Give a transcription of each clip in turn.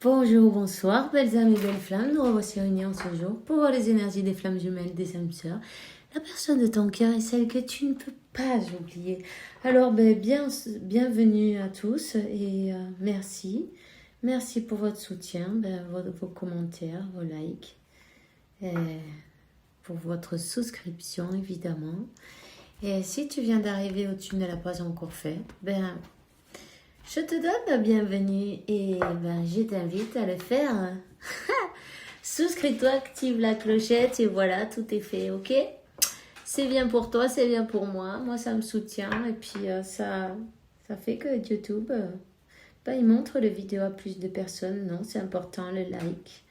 Bonjour, bonsoir, belles âmes et belles flammes. Nous revoici réunis en ce jour pour voir les énergies des flammes jumelles, des âmes sœurs. La personne de ton cœur est celle que tu ne peux pas oublier. Alors, bienvenue à tous et merci. Merci pour votre soutien, vos commentaires, vos likes, et pour votre souscription évidemment. Et si tu viens d'arriver ou tu ne l'as pas encore fait, je te donne la bienvenue et je t'invite à le faire. Souscris-toi, active la clochette et voilà, tout est fait, ok? C'est bien pour toi, c'est bien pour moi. Moi, ça me soutient et puis ça fait que YouTube, il montre les vidéos à plus de personnes. Non, c'est important, le like.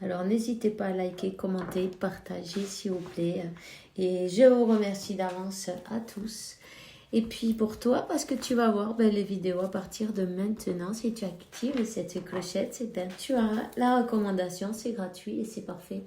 Alors, n'hésitez pas à liker, commenter, partager, s'il vous plaît. Et je vous remercie d'avance à tous. Et puis pour toi, parce que tu vas voir les vidéos à partir de maintenant, si tu actives cette clochette, tu as la recommandation, c'est gratuit et c'est parfait.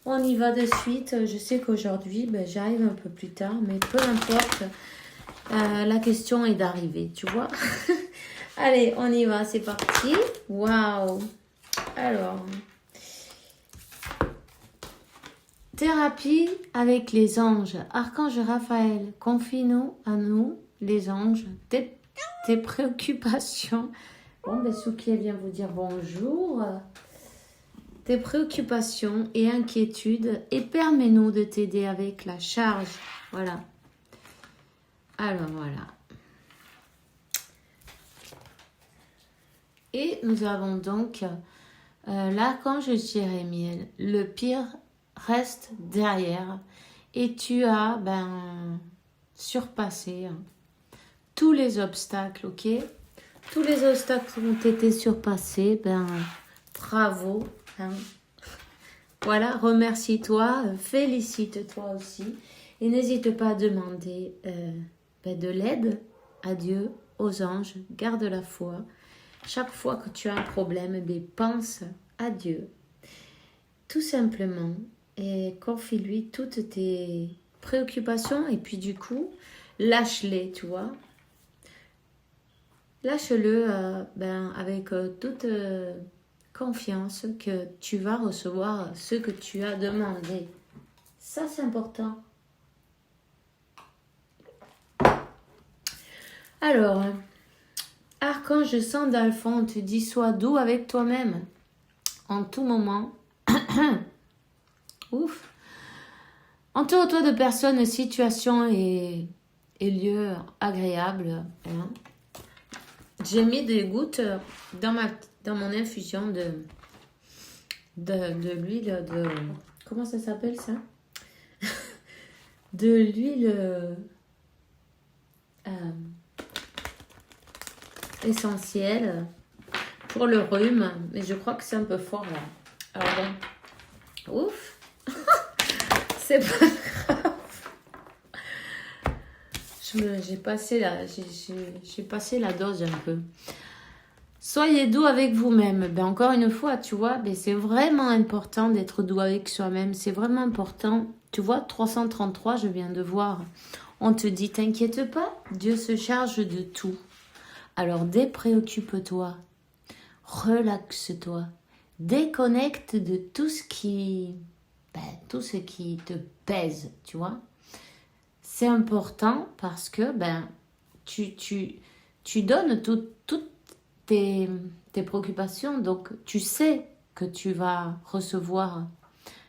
On y va de suite. Je sais qu'aujourd'hui, j'arrive un peu plus tard, mais peu importe, la question est d'arriver, tu vois. Allez, on y va, c'est parti. Waouh. Alors, thérapie avec les anges. Archange Raphaël, confie-nous à nous, les anges, tes préoccupations. Bon, Souki, elle vient vous dire bonjour. Tes préoccupations et inquiétudes et permets-nous de t'aider avec la charge. Voilà. Alors, voilà. Et nous avons donc l'archange Jérémiel. Le pire reste derrière et tu as surpassé tous les obstacles, ok? Tous les obstacles ont été surpassés, bravo. Voilà, remercie-toi, félicite-toi aussi et n'hésite pas à demander de l'aide à Dieu, aux anges, garde la foi. Chaque fois que tu as un problème, pense à Dieu, tout simplement. Et confie-lui toutes tes préoccupations et puis du coup, lâche-les, tu vois. Lâche-le avec toute confiance que tu vas recevoir ce que tu as demandé. Ça, c'est important. Alors, archange Sandalphon, on te dit, sois doux avec toi-même en tout moment. Ouf. Entoure-toi de personnes, situations et lieux agréables. Hein. J'ai mis des gouttes dans mon infusion de l'huile de... Comment ça s'appelle ça? De l'huile essentielle pour le rhume. Mais je crois que c'est un peu fort là. Alors bon. Ouf. C'est pas grave. J'ai passé la dose un peu. Soyez doux avec vous-même. Encore une fois, tu vois, c'est vraiment important d'être doux avec soi-même. C'est vraiment important. Tu vois, 333, je viens de voir. On te dit, t'inquiète pas, Dieu se charge de tout. Alors dépréoccupe-toi. Relaxe-toi. Déconnecte de tout ce qui te pèse, tu vois. C'est important parce que tu donnes toutes tes préoccupations, donc tu sais que tu vas recevoir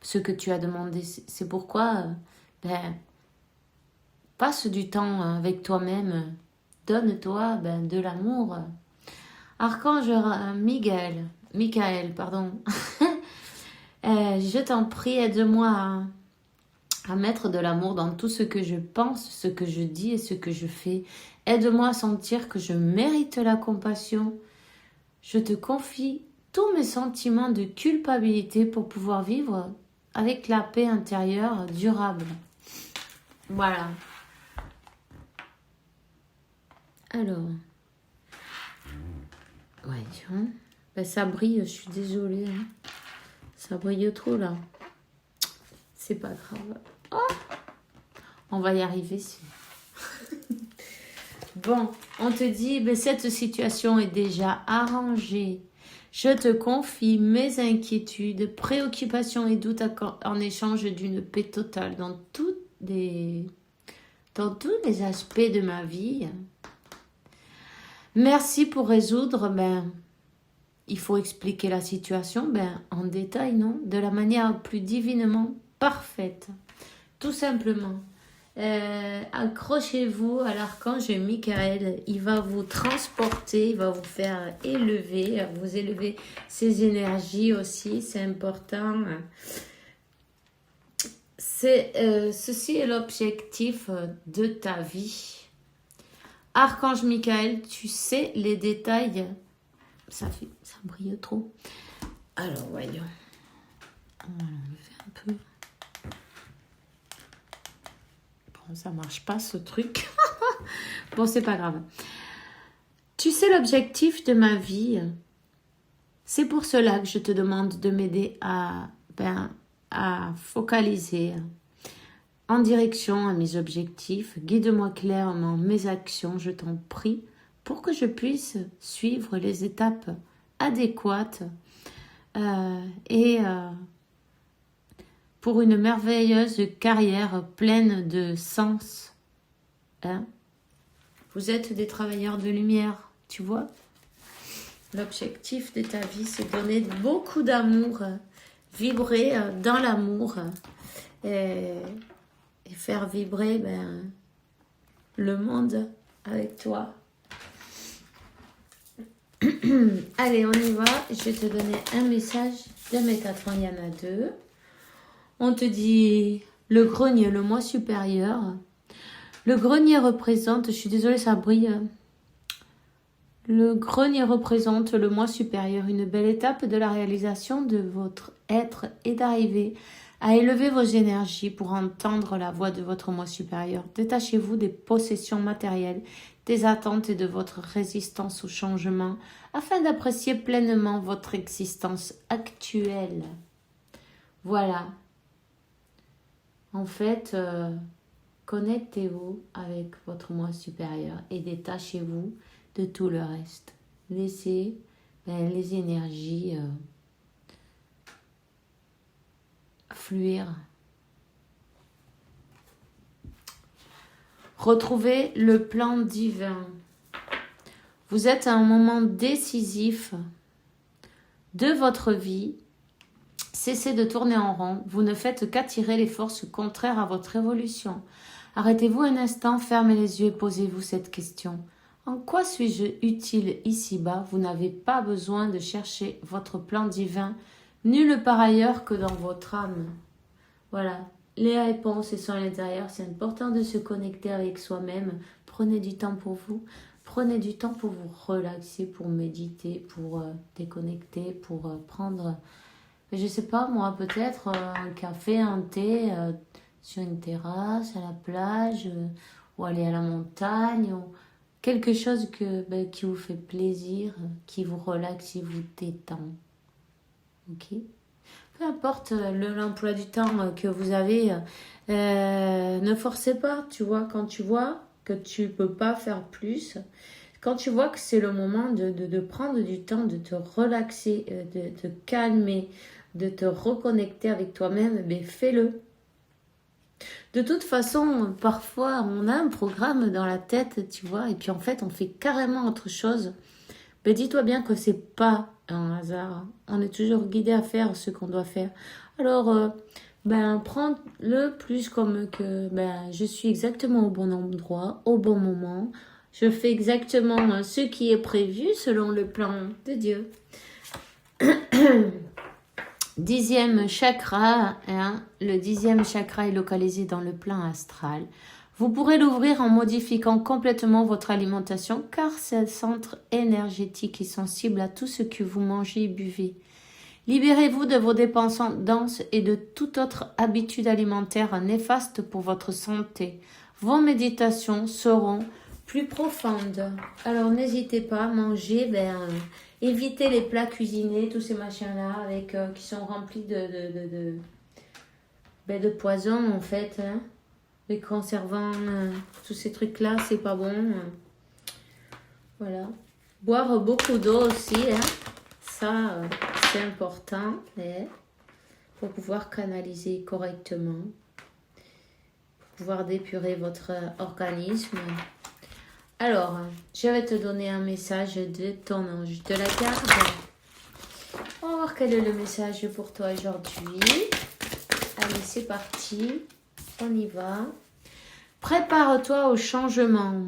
ce que tu as demandé. C'est pourquoi passe du temps avec toi-même, donne-toi de l'amour. Archange Michael, pardon. Je t'en prie, aide-moi à mettre de l'amour dans tout ce que je pense, ce que je dis et ce que je fais. Aide-moi à sentir que je mérite la compassion. Je te confie tous mes sentiments de culpabilité pour pouvoir vivre avec la paix intérieure durable. Voilà. Alors. Ouais, tiens. Ça brille, je suis désolée. Hein. Ça brille trop là. C'est pas grave. Oh, on va y arriver. bon, on te dit, ben, cette situation est déjà arrangée. Je te confie mes inquiétudes, préoccupations et doutes en échange d'une paix totale dans tous les aspects de ma vie. Merci pour résoudre, ben, il faut expliquer la situation en détail, non? De la manière plus divinement parfaite. Tout simplement. Accrochez-vous à l'archange Michael. Il va vous transporter, il va vous faire élever, vous élever ses énergies aussi, c'est important. Ceci est l'objectif de ta vie. Archange Michael, tu sais les détails. Ça brille trop. Alors, voyons. On va l'enlever un peu. Bon, ça marche pas ce truc. Bon, c'est pas grave. Tu sais l'objectif de ma vie. C'est pour cela que je te demande de m'aider à focaliser en direction à mes objectifs. Guide-moi clairement mes actions, je t'en prie, pour que je puisse suivre les étapes adéquates pour une merveilleuse carrière pleine de sens. Hein? Vous êtes des travailleurs de lumière, tu vois? L'objectif de ta vie, c'est donner beaucoup d'amour, vibrer dans l'amour et faire vibrer le monde avec toi. Allez, on y va. Je vais te donner un message de Métatron. Il y en a deux. On te dit le grenier, le moi supérieur. Le grenier représente, je suis désolée, ça brille. Le grenier représente le moi supérieur, une belle étape de la réalisation de votre être et d'arriver à élever vos énergies pour entendre la voix de votre moi supérieur. Détachez-vous des possessions matérielles, des attentes et de votre résistance au changement afin d'apprécier pleinement votre existence actuelle. Voilà. En fait, connectez-vous avec votre moi supérieur et détachez-vous de tout le reste. Laissez les énergies fluir. Retrouvez le plan divin. Vous êtes à un moment décisif de votre vie. Cessez de tourner en rond. Vous ne faites qu'attirer les forces contraires à votre évolution. Arrêtez-vous un instant, fermez les yeux et posez-vous cette question. En quoi suis-je utile ici-bas? Vous n'avez pas besoin de chercher votre plan divin nulle part ailleurs que dans votre âme. Voilà, les réponses sont à l'intérieur. C'est important de se connecter avec soi-même. Prenez du temps pour vous. Prenez du temps pour vous relaxer, pour méditer, pour déconnecter, pour prendre, je sais pas moi, peut-être un café, un thé sur une terrasse, à la plage, ou aller à la montagne, ou quelque chose qui vous fait plaisir, qui vous relaxe, qui vous détend. Ok? Peu importe l'emploi du temps que vous avez, ne forcez pas, tu vois. Quand tu vois que tu ne peux pas faire plus, quand tu vois que c'est le moment de prendre du temps, de te relaxer, de te calmer, de te reconnecter avec toi-même, fais-le. De toute façon, parfois, on a un programme dans la tête, tu vois, et puis en fait, on fait carrément autre chose. Dis-toi bien que c'est pas un hasard. On est toujours guidé à faire ce qu'on doit faire. Alors, prends-le plus comme que je suis exactement au bon endroit, au bon moment. Je fais exactement ce qui est prévu selon le plan de Dieu. 10e chakra, le 10e chakra est localisé dans le plan astral. Vous pourrez l'ouvrir en modifiquant complètement votre alimentation car c'est un centre énergétique et sensible à tout ce que vous mangez et buvez. Libérez-vous de vos dépendances et de toute autre habitude alimentaire néfaste pour votre santé. Vos méditations seront plus profondes. Alors n'hésitez pas à manger, évitez les plats cuisinés, tous ces machins-là qui sont remplis de poison en fait. Les conservants, tous ces trucs-là, c'est pas bon. Voilà. Boire beaucoup d'eau aussi, hein. Ça, c'est important pour pouvoir canaliser correctement, pour pouvoir dépurer votre organisme. Alors, je vais te donner un message de ton ange de la garde. On va voir quel est le message pour toi aujourd'hui. Allez, c'est parti. On y va. Prépare-toi au changement.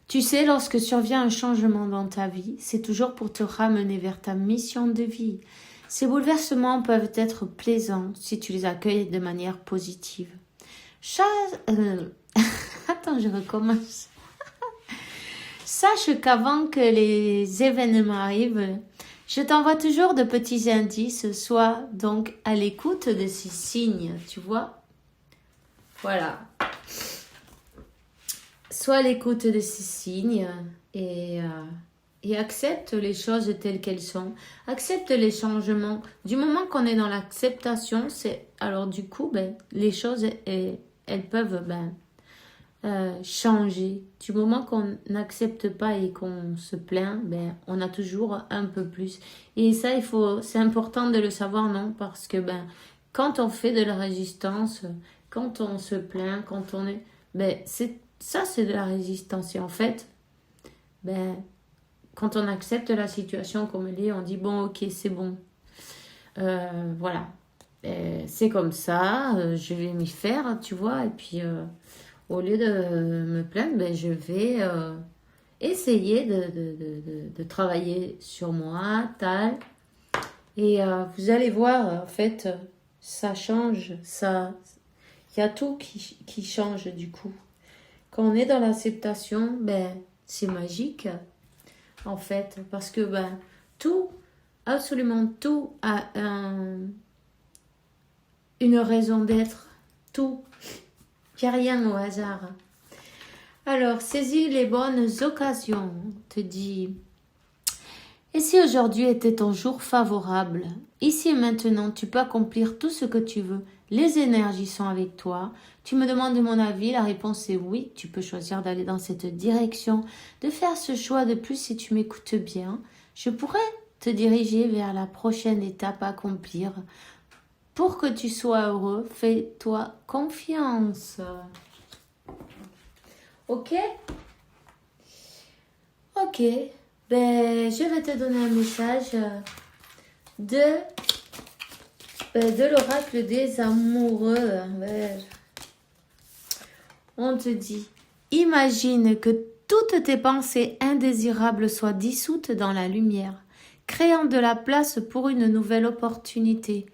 Tu sais, lorsque survient un changement dans ta vie, c'est toujours pour te ramener vers ta mission de vie. Ces bouleversements peuvent être plaisants si tu les accueilles de manière positive. Attends, je recommence. Sache qu'avant que les événements arrivent, je t'envoie toujours de petits indices, sois donc à l'écoute de ces signes, tu vois. Voilà. Sois à l'écoute de ces signes et accepte les choses telles qu'elles sont. Accepte les changements. Du moment qu'on est dans l'acceptation, alors du coup, les choses, elles peuvent changer. Du moment qu'on n'accepte pas et qu'on se plaint, on a toujours un peu plus. Et ça, c'est important de le savoir, non? Parce que quand on fait de la résistance, quand on se plaint, quand on est... c'est de la résistance. Et en fait, quand on accepte la situation comme elle est, on dit bon, ok, c'est bon. Voilà. C'est comme ça, je vais m'y faire, tu vois. Et puis, au lieu de me plaindre, je vais essayer de travailler sur moi, tal. Et vous allez voir, en fait, ça change. Il y a tout qui change du coup. Quand on est dans l'acceptation, c'est magique, en fait, parce que tout, absolument tout a une raison d'être, tout. Il n'y a rien au hasard. Alors, saisis les bonnes occasions, te dit. Et si aujourd'hui était ton jour favorable, ici et maintenant, tu peux accomplir tout ce que tu veux. Les énergies sont avec toi. Tu me demandes mon avis, la réponse est oui. Tu peux choisir d'aller dans cette direction, de faire ce choix de plus si tu m'écoutes bien. Je pourrais te diriger vers la prochaine étape à accomplir. Pour que tu sois heureux, fais-toi confiance. Ok? Ok. Je vais te donner un message de l'oracle des amoureux. On te dit, imagine que toutes tes pensées indésirables soient dissoutes dans la lumière, créant de la place pour une nouvelle opportunité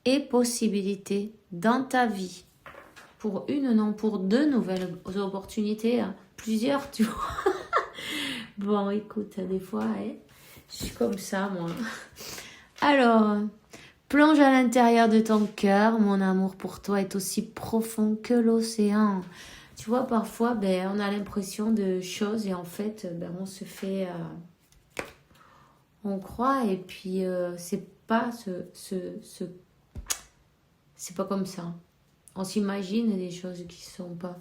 et possibilité dans ta vie. Pour une, non, pour deux nouvelles opportunités, plusieurs, tu vois. Bon, écoute, des fois, je suis comme ça, moi. Alors, plonge à l'intérieur de ton cœur. Mon amour pour toi est aussi profond que l'océan. Tu vois, parfois, on a l'impression de choses et en fait, on se fait... on croit et puis c'est pas c'est pas comme ça. On s'imagine des choses qui ne sont pas.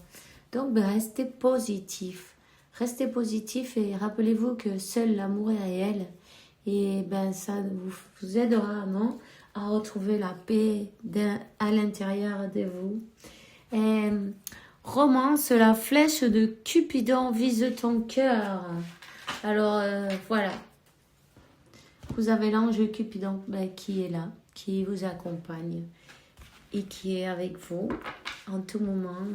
Donc, restez positif. Restez positif et rappelez-vous que seul l'amour est réel. Et ça vous aidera, non, à retrouver la paix à l'intérieur de vous. Et, romance, la flèche de Cupidon vise ton cœur. Alors, voilà. Vous avez l'ange Cupidon qui est là, qui vous accompagne et qui est avec vous en tout moment.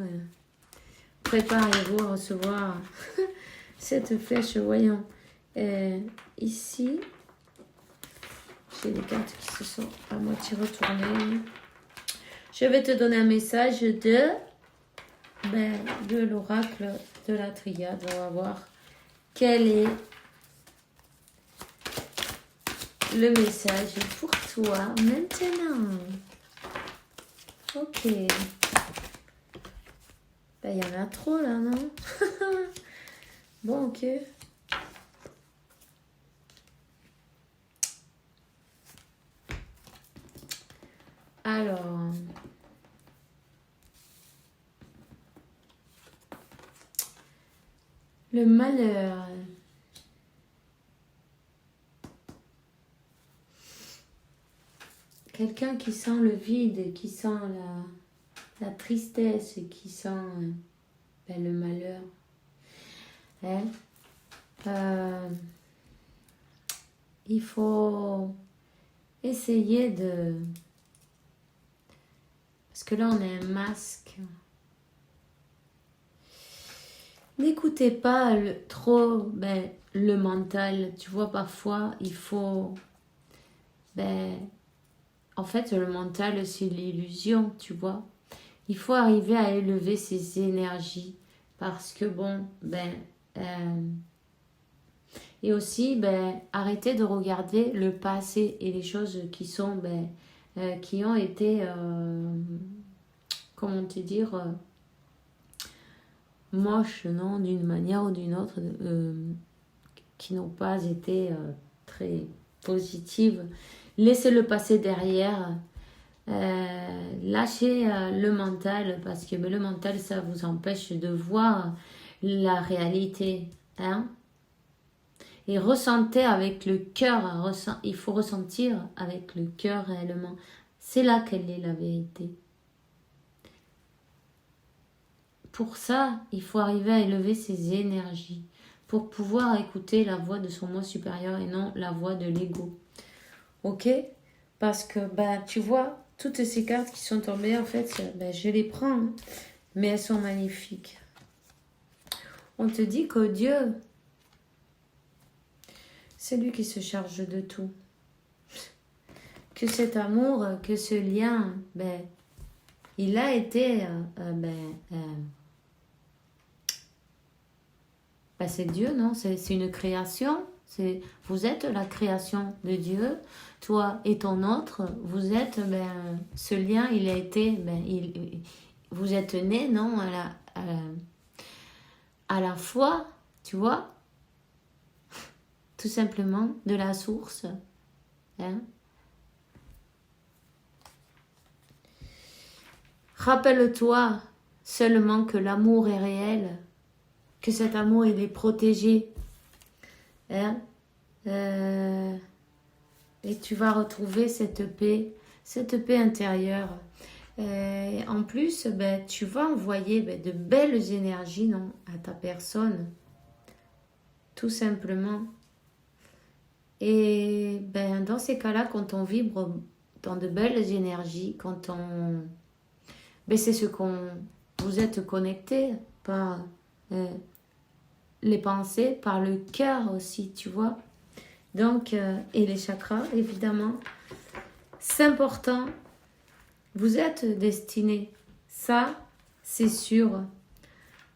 Préparez-vous à recevoir cette flèche, voyons. Ici, j'ai des cartes qui se sont à moitié retournées. Je vais te donner un message de l'oracle de la triade. On va voir quel est le message pour toi maintenant. Ok. Il y en a trop là, non? Bon, ok. Alors, Le malheur. Quelqu'un qui sent le vide, qui sent la tristesse, qui sent le malheur. Hein? Il faut essayer de... Parce que là, on a un masque. N'écoutez pas trop le mental. Tu vois, parfois, il faut... en fait, le mental, c'est l'illusion, tu vois. Il faut arriver à élever ses énergies. Parce que, et aussi, arrêter de regarder le passé et les choses qui sont... qui ont été... comment te dire... moches, non, d'une manière ou d'une autre, qui n'ont pas été très positives. Laissez le passé derrière. Lâchez le mental, parce que le mental, ça vous empêche de voir la réalité. Hein? Et ressentez avec le cœur. Il faut ressentir avec le cœur réellement. C'est là qu'elle est la vérité. Pour ça, il faut arriver à élever ses énergies pour pouvoir écouter la voix de son moi supérieur et non la voix de l'ego. Ok? Parce que, tu vois, toutes ces cartes qui sont tombées, en fait, je les prends, hein, mais elles sont magnifiques. On te dit que Dieu, c'est lui qui se charge de tout. Que cet amour, que ce lien, il a été... c'est Dieu, non? C'est une création. Vous êtes la création de Dieu. Toi et ton autre, vous êtes... ce lien, il a été... vous êtes nés, non? À la fois, tu vois? Tout simplement, de la source. Hein? Rappelle-toi seulement que l'amour est réel. Que cet amour, il est protégé. Hein? Et tu vas retrouver cette paix intérieure. En plus, tu vas envoyer de belles énergies, non, à ta personne. Tout simplement. Et dans ces cas-là, quand on vibre dans de belles énergies, quand on... c'est ce qu'on... Vous êtes connecté par... les pensées, par le cœur aussi, tu vois. Donc, et les chakras, évidemment. C'est important. Vous êtes destiné. Ça, c'est sûr.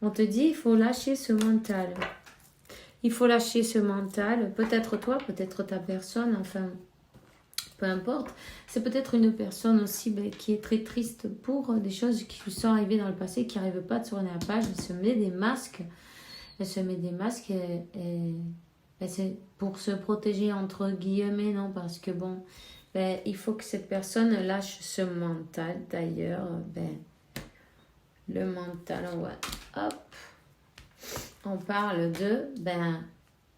On te dit, il faut lâcher ce mental. Il faut lâcher ce mental. Peut-être toi, peut-être ta personne, enfin, peu importe. C'est peut-être une personne aussi qui est très triste pour des choses qui lui sont arrivées dans le passé, qui n'arrive pas à tourner la page. Elle se met des masques. Elle se met des masques et c'est pour se protéger entre guillemets, non, parce que il faut que cette personne lâche ce mental. D'ailleurs, le mental, on parle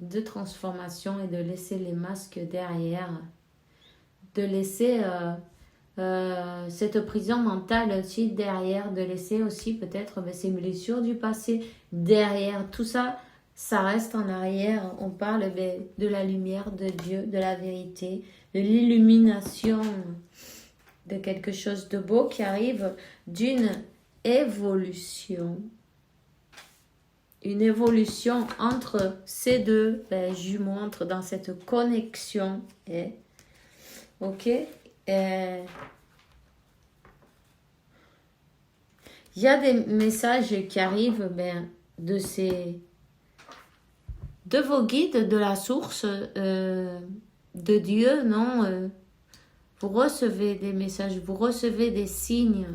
de transformation et de laisser les masques derrière, de laisser cette prison mentale aussi derrière, de laisser aussi peut-être ces blessures du passé derrière. Tout ça, ça reste en arrière. On parle de la lumière de Dieu, de la vérité, de l'illumination, de quelque chose de beau qui arrive, d'une évolution. Une évolution entre ces deux jumeaux, entre dans cette connexion. Ok? Il y a des messages qui arrivent de vos guides, de la source, de Dieu, non? Vous recevez des messages, vous recevez des signes.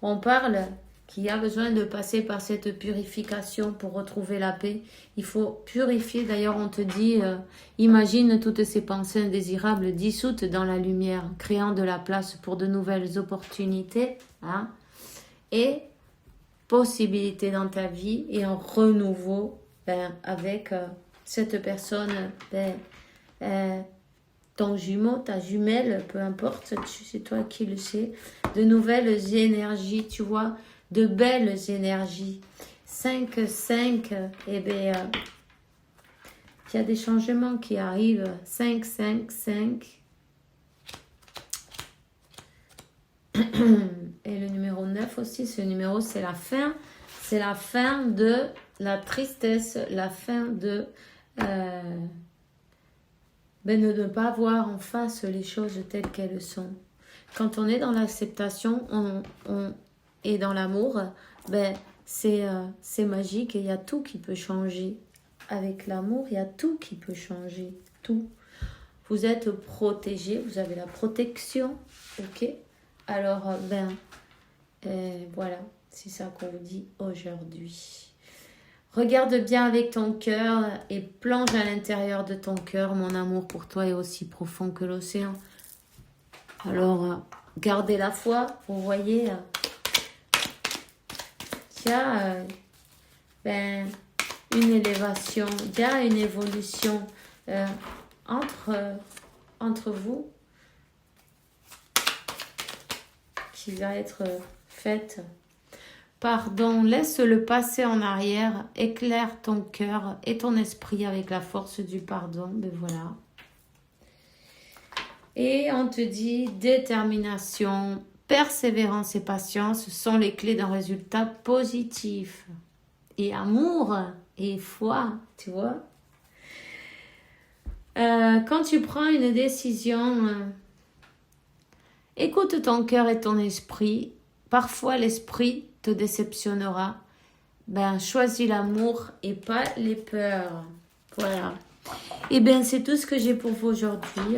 On parle qu'il y a besoin de passer par cette purification pour retrouver la paix. Il faut purifier. D'ailleurs, on te dit, imagine toutes ces pensées indésirables dissoutes dans la lumière, créant de la place pour de nouvelles opportunités, et possibilités dans ta vie et un renouveau ben, avec cette personne, ben, ton jumeau, ta jumelle, peu importe, c'est toi qui le sais, de nouvelles énergies, tu vois, de belles énergies. 5, eh bien, il y a des changements qui arrivent. 5. Et le numéro 9 aussi, ce numéro, c'est la fin. C'est la fin de la tristesse, la fin de de ne pas voir en face les choses telles qu'elles sont. Quand on est dans l'acceptation on est dans l'amour, ben, c'est magique et il y a tout qui peut changer. Avec l'amour, il y a tout qui peut changer. Tout. Vous êtes protégé, vous avez la protection, ok? Alors, voilà, c'est ça qu'on vous dit aujourd'hui. Regarde bien avec ton cœur et plonge à l'intérieur de ton cœur. Mon amour pour toi est aussi profond que l'océan. Alors, gardez la foi. Vous voyez, il y a une élévation, il y a une évolution entre vous qui va être faite. Pardon, laisse le passé en arrière, éclaire ton cœur et ton esprit avec la force du pardon. Ben voilà. Et on te dit détermination, persévérance et patience sont les clés d'un résultat positif. Et amour et foi, tu vois. Quand tu prends une décision, écoute ton cœur et ton esprit. Parfois l'esprit te déceptionnera. Ben, choisis l'amour et pas les peurs. Voilà. Et bien, c'est tout ce que j'ai pour vous aujourd'hui.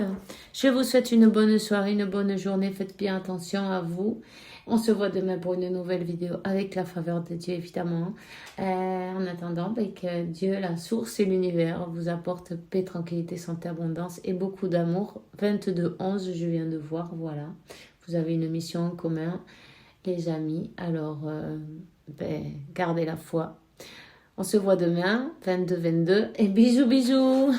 Je vous souhaite une bonne soirée, une bonne journée. Faites bien attention à vous. On se voit demain pour une nouvelle vidéo avec la faveur de Dieu, évidemment. En attendant, ben, que Dieu, la source et l'univers vous apporte paix, tranquillité, santé, abondance et beaucoup d'amour. 22-11, je viens de voir, voilà. Vous avez une mission en commun, les amis. Alors, gardez la foi. On se voit demain, 22-22. Et bisous, bisous!